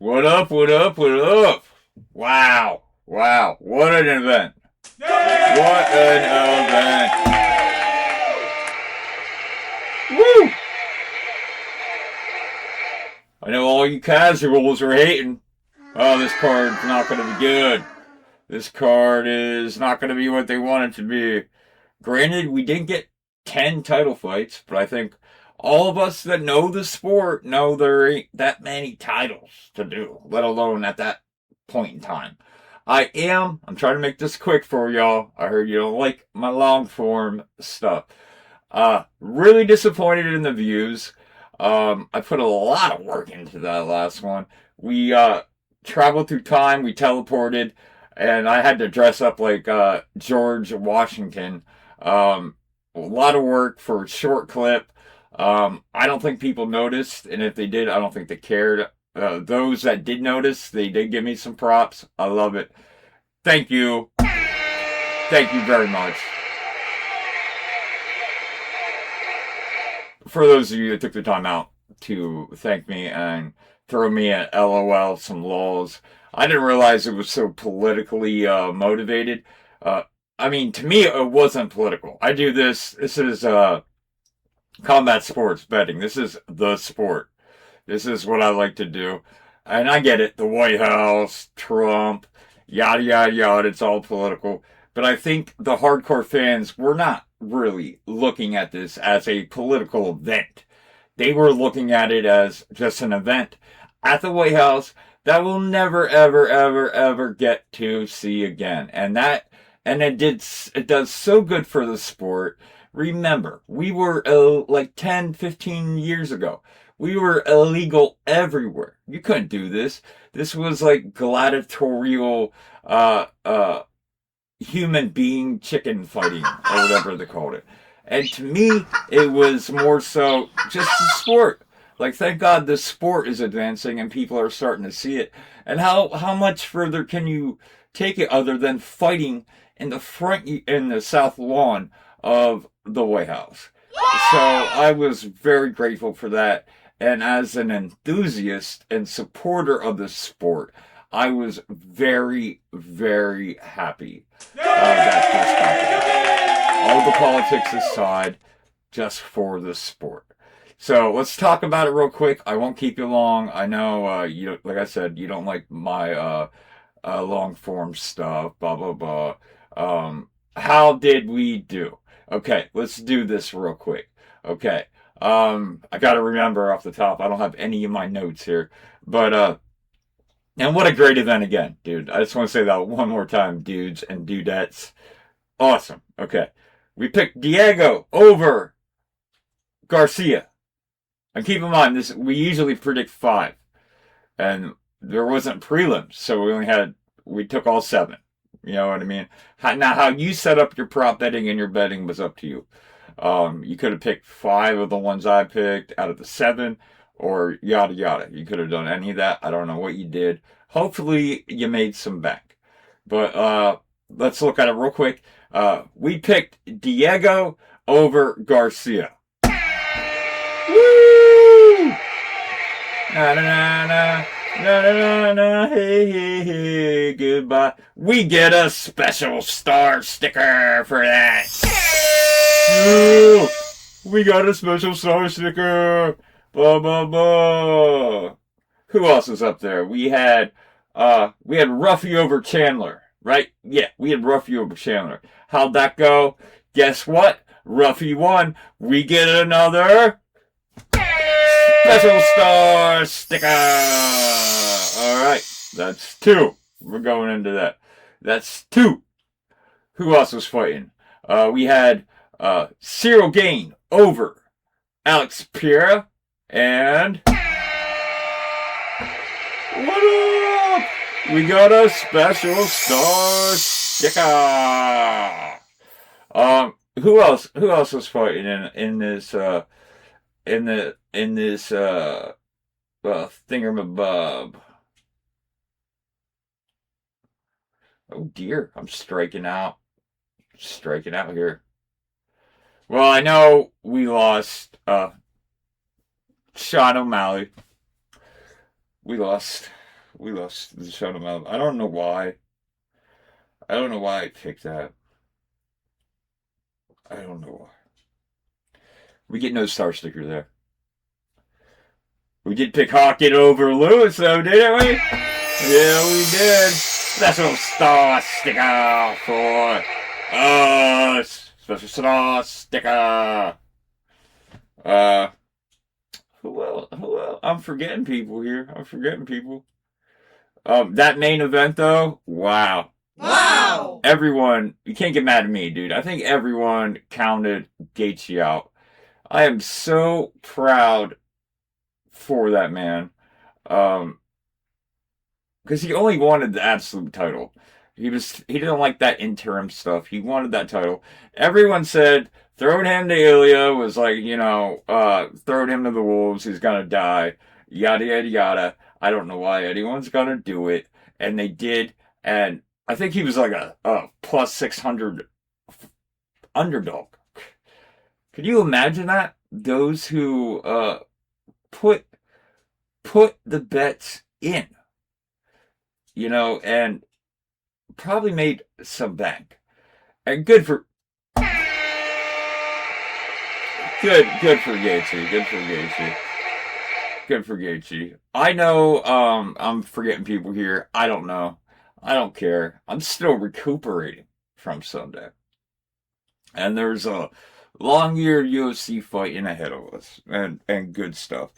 What up, what up, what up? Wow, wow, what an event. What an event. Woo! I know all you casuals are hating. Oh, this card's not going to be good. This card is not going to be what they want it to be. Granted, we didn't get 10 title fights, but I think all of us that know the sport know there ain't that many titles to do, let alone at that point in time. I'm trying to make this quick for y'all. I heard you don't like my long form stuff. Really disappointed in the views. I put a lot of work into that last one. We, traveled through time, we teleported, and I had to dress up like, George Washington. A lot of work for a short clip. I don't think people noticed, and if they did, I don't think they cared. Those that did notice, they did give me some props. I love it. Thank you. Thank you very much. For those of you that took the time out to thank me and throw me at LOL some lols, I didn't realize it was so politically motivated. Uh, I mean, to me, it wasn't political. I do this. This is combat sports betting. This is the sport. This is what I like to do. And I get it. The White House, Trump, yada, yada, yada. It's all political. But I think the hardcore fans were not really looking at this as a political event. They were looking at it as just an event at the White House that we'll never, ever, ever, ever get to see again. And it does so good for the sport. Remember, we were like 10, 15 years ago. We were illegal everywhere. You couldn't do this. This was like gladiatorial, human being chicken fighting or whatever they called it. And to me, it was more so just the sport. Like, thank God the sport is advancing and people are starting to see it. And how much further can you take it other than fighting in the south lawn of the White House? So I was very grateful for that. And as an enthusiast and supporter of the sport, I was very, very happy that this happened. All the politics aside, just for the sport. So let's talk about it real quick. I won't keep you long. I know you, like I said, you don't like my long form stuff. Blah blah blah. How did we do? Okay, let's do this real quick. Okay. I gotta remember off the top. I don't have any of my notes here, but and what a great event again, dude. I just want to say that one more time, dudes and dudettes. Awesome. Okay. We picked Diego over Garcia. And keep in mind, this we usually predict 5. And there wasn't prelims, so we took all 7. You know what I mean? Now, how you set up your prop betting and your betting was up to you. You could have picked 5 of the ones I picked out of the 7, or yada yada. You could have done any of that. I don't know what you did. Hopefully, you made some back. But let's look at it real quick. We picked Diego over Garcia. Woo! Na na na na. Na na na na, hey hey hey, goodbye. We get a special star sticker for that. Ooh, we got a special star sticker. Blah blah blah. Who else was up there? We had Ruffy over Chandler, right? Yeah, we had Ruffy over Chandler. How'd that go? Guess what? Ruffy won. We get another special star sticker. All right, that's 2. We're going into that. That's 2. Who else was fighting? We had Cyril Gain over Alex Pereira, and what up? We got a special star sticker. Who else was fighting in this thingamabob? Oh dear, I'm striking out. Striking out here. Well, I know we lost Sean O'Malley. We lost. We lost the Shout 'em out. I don't know why. I don't know why I picked that. I don't know why. We get no star sticker there. We did pick Hawkins over Lewis, though, didn't we? Yeah, we did. Special star sticker for us. Special star sticker. Who else? Who else? I'm forgetting people here. I'm forgetting people. That main event, though, wow. Wow! Everyone, you can't get mad at me, dude. I think everyone counted Gaethje out. I am so proud for that man. Because he only wanted the absolute title. He didn't like that interim stuff. He wanted that title. Everyone said throwing him to Ilya was like, throwing him to the wolves. He's gonna die. Yada yada yada. I don't know why anyone's gonna do it, and they did. And I think he was like a plus 600 underdog. Could you imagine that? Those who put the bets in, and probably made some bank. And good for Gaethje. Good for Gaethje. Good for Gaethje. I know I'm forgetting people here. I don't know. I don't care. I'm still recuperating from Sunday. And there's a long year UFC fighting ahead of us. And good stuff.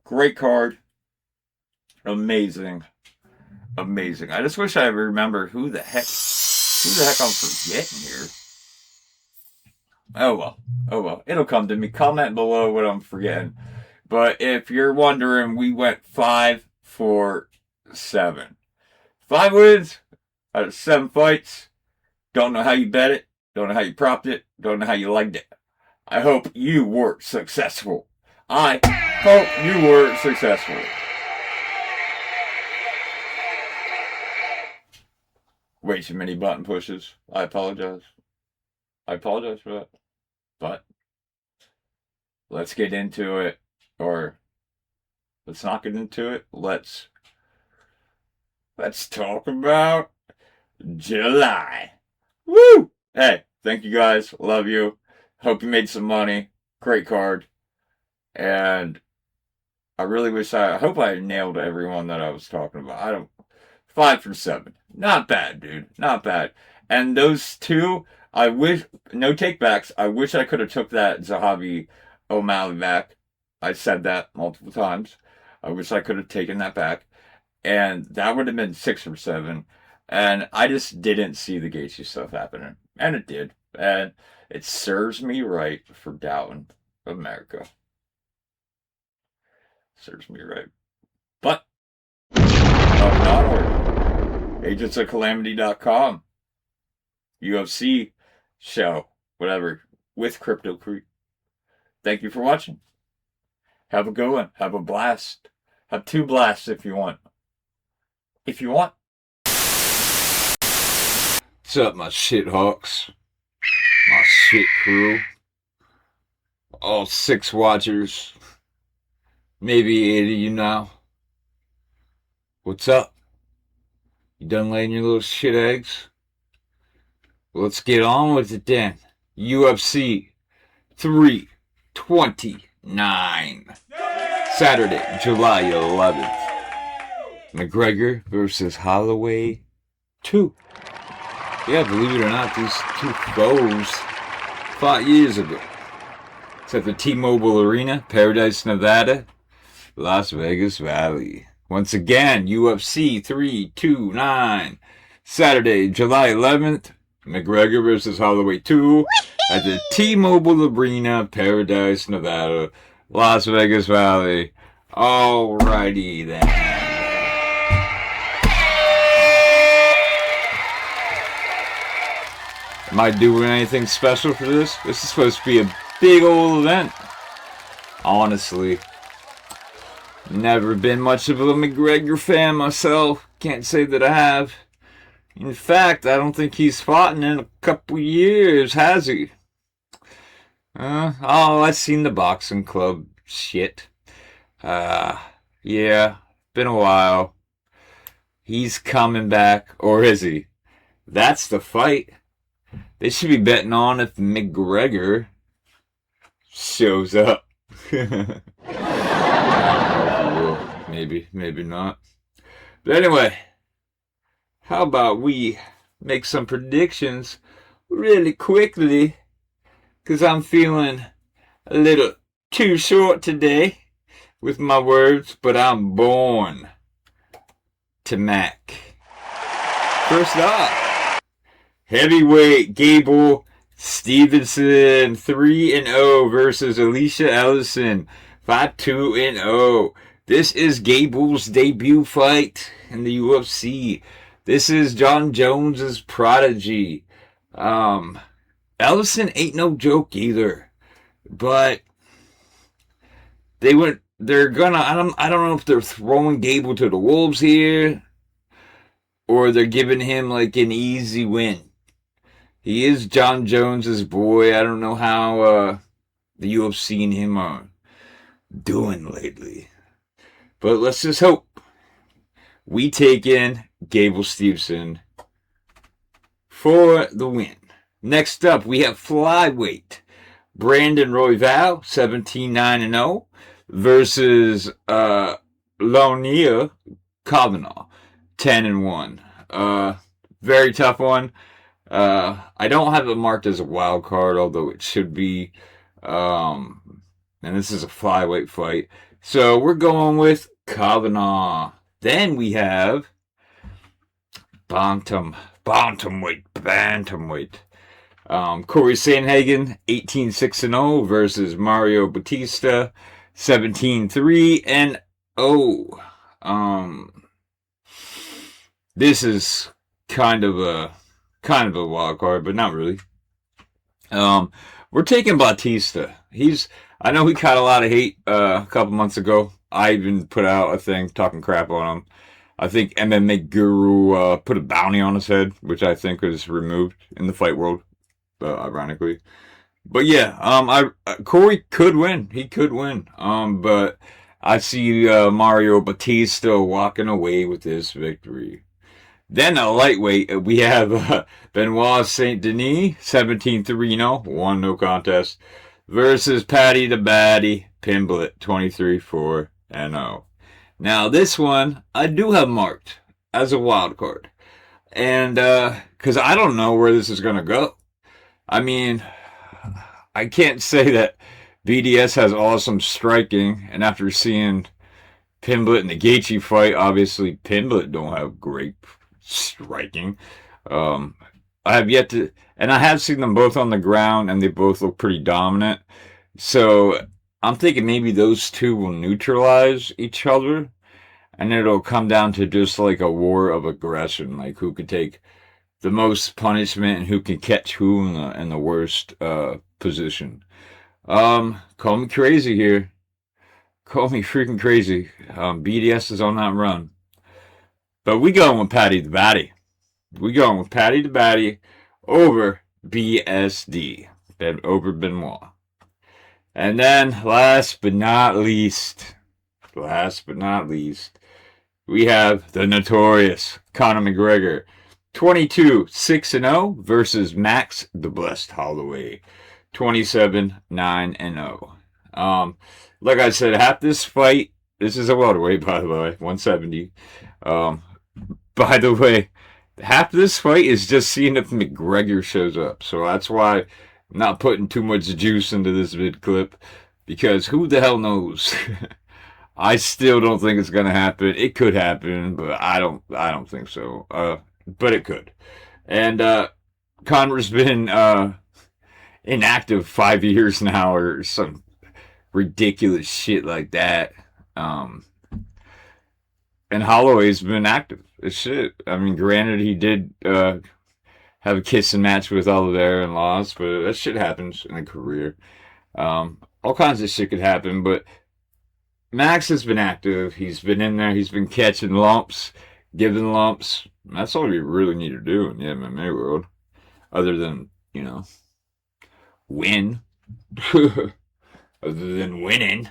Great card. Amazing. Amazing. I just wish I remember who the heck I'm forgetting here. Oh well. It'll come to me. Comment below what I'm forgetting. But if you're wondering, we went 5 for 7. 5 wins out of 7 fights. Don't know how you bet it. Don't know how you propped it. Don't know how you liked it. I hope you were successful. I hope you were successful. Way too many button pushes. I apologize. I apologize for that. But let's get into it. Or let's not get into it. Let's talk about July. Woo! Hey, thank you guys. Love you. Hope you made some money. Great card. And I really I hope I nailed everyone that I was talking about. 5 for 7. Not bad, dude. Not bad. And those two, I wish, no takebacks. I wish I could have took that Zahavi O'Malley back. I said that multiple times. I wish I could have taken that back. And that would have been 6 for 7. And I just didn't see the Gaethje stuff happening. And it did. And it serves me right for doubting America. Serves me right. But, up and onward. agentsofcalamity.com. UFC show. Whatever. With Crypto Creep. Thank you for watching. Have a good one. Have a blast. Have 2 blasts if you want. If you want. What's up, my shit hawks? My shit crew. All 6 watchers. Maybe 8 of you now. What's up? You done laying your little shit eggs? Well, let's get on with it then. UFC 329. Saturday, July 11th. McGregor versus Holloway 2. Yeah, believe it or not, these 2 foes fought years ago. It's at the T-Mobile Arena, Paradise, Nevada, Las Vegas Valley. Once again, UFC 329. Saturday, July 11th. McGregor versus Holloway 2 at the T-Mobile Arena, Paradise, Nevada, Las Vegas Valley. Alrighty then. Am I doing anything special for this? This is supposed to be a big old event. Honestly. Never been much of a McGregor fan myself. Can't say that I have. In fact, I don't think he's fought in a couple years, has he? I've seen the boxing club shit. Yeah, been a while. He's coming back, or is he? That's the fight. They should be betting on if McGregor shows up. Maybe, maybe not. But anyway, how about we make some predictions really quickly? Because I'm feeling a little too short today with my words, but I'm born to Mac. First up, heavyweight Gable Stevenson 3-0 versus Alicia Ellison 5-2-0. This is Gable's debut fight in the UFC. This is John Jones's prodigy. Ellison ain't no joke either, but they're gonna. I don't know if they're throwing Gable to the wolves here, or they're giving him like an easy win. He is John Jones's boy. I don't know how the UFC and him are doing lately, but let's just hope we take in Gable Stevenson for the win. Next up, we have flyweight Brandon Royval 17-9-0 versus Lonia Kavanaugh 10-1. Very tough one. I don't have it marked as a wild card, although it should be. And this is a flyweight fight. So we're going with Kavanaugh. Then we have bantamweight. Corey Sandhagen 18-6-0 versus Mario Batista 17-3-0. This is kind of a wild card, but not really. We're taking Batista. I know he caught a lot of hate a couple months ago. I even put out a thing talking crap on him. I think MMA Guru put a bounty on his head, which I think was removed in the fight world, ironically. But yeah, Corey could win. He could win. But I see Mario Batista walking away with this victory. Then a lightweight, we have Benoit Saint Denis 17-3-0, won no contest, versus Paddy the Baddy Pimblett 23-4-0. Now this one I do have marked as a wild card, and because I don't know where this is gonna go. I mean, I can't say that BDS has awesome striking, and after seeing Pimblett and the Gaethje fight, obviously Pimblett don't have great striking. I have yet to, and I have seen them both on the ground, and they both look pretty dominant. So I'm thinking maybe those two will neutralize each other, and it'll come down to just like a war of aggression, like who could take the most punishment and who can catch who in the worst position. Call me crazy here. Call me freaking crazy. BDS is on that run. But we going with Paddy the Baddy. We going with Paddy the Baddy over BSD. Over Benoit. And then, last but not least, we have the notorious Conor McGregor. 22-6-0 versus Max the Blessed Holloway. 27-9-0. Like I said, half this fight, this is a welterweight, by the way, 170. By the way, half this fight is just seeing if McGregor shows up. So that's why I'm not putting too much juice into this vid clip, because who the hell knows? I still don't think it's gonna happen. It could happen, but I don't think so. But it could. And Conor's been inactive 5 years now, or some ridiculous shit like that. And Holloway's been active as shit. I mean, granted, he did have a kissing match with Oliveira and lost, but that shit happens in a career. All kinds of shit could happen, but Max has been active. He's been in there. He's been catching lumps, giving lumps. That's all you really need to do in the MMA world, other than, win. Other than winning.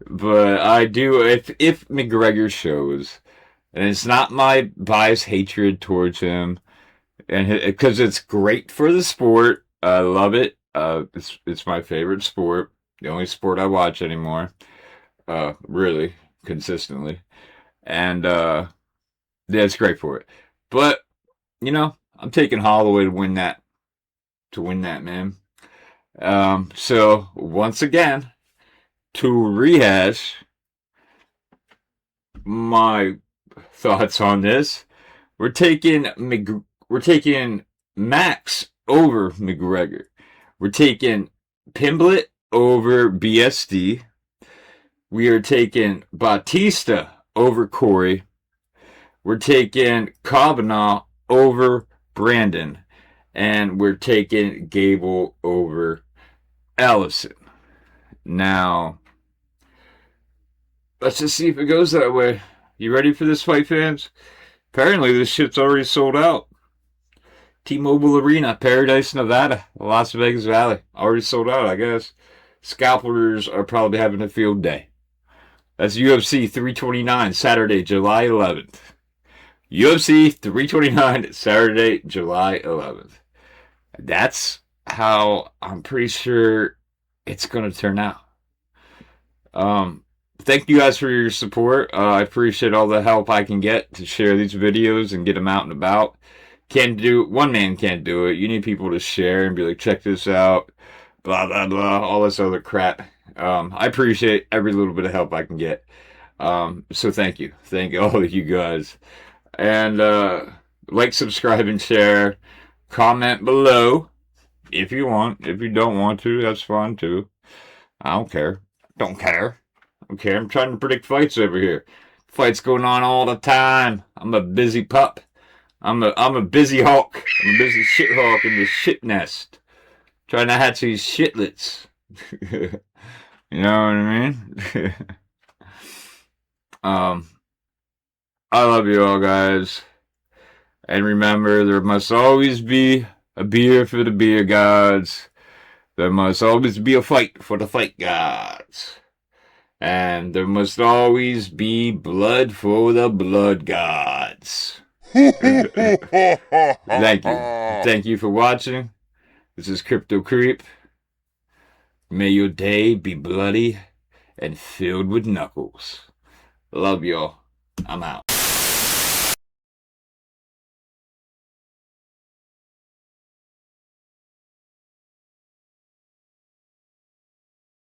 But I do, if McGregor shows, And it's not my biased hatred towards him, and because it's great for the sport. I love it. It's my favorite sport. The only sport I watch anymore. Really consistently, and yeah, it's great for it. But I'm taking Holloway to win that. To win that, man. So once again, to rehash my thoughts on this, we're taking Max over McGregor. We're taking Pimblett over BSD. We are taking Batista over Corey. We're taking Kavanaugh over Brandon. And we're taking Gable over Allison. Now, let's just see if it goes that way. You ready for this fight, fans? Apparently, this shit's already sold out. T-Mobile Arena, Paradise, Nevada, Las Vegas Valley. Already sold out, I guess. Scalpers are probably having a field day. That's UFC 329, Saturday, July 11th. UFC 329, Saturday, July 11th. That's how I'm pretty sure it's going to turn out. Thank you guys for your support. I appreciate all the help I can get to share these videos and get them out and about. One man can't do it. You need people to share and be like, check this out, blah, blah, blah, all this other crap. I appreciate every little bit of help I can get. So thank you. Thank all of you guys. And like, subscribe, and share. Comment below if you want. If you don't want to, that's fine too. I don't care. Don't care. Okay, I'm trying to predict fights over here. Fights going on all the time. I'm a busy pup. I'm a busy hawk. I'm a busy shit hawk in the shit nest. Trying to hatch these shitlets. You know what I mean? I love you all, guys. And remember, there must always be a beer for the beer gods. There must always be a fight for the fight gods. And there must always be blood for the blood gods. Thank you. Thank you for watching. This is Crypto Creep. May your day be bloody and filled with knuckles. Love y'all. I'm out.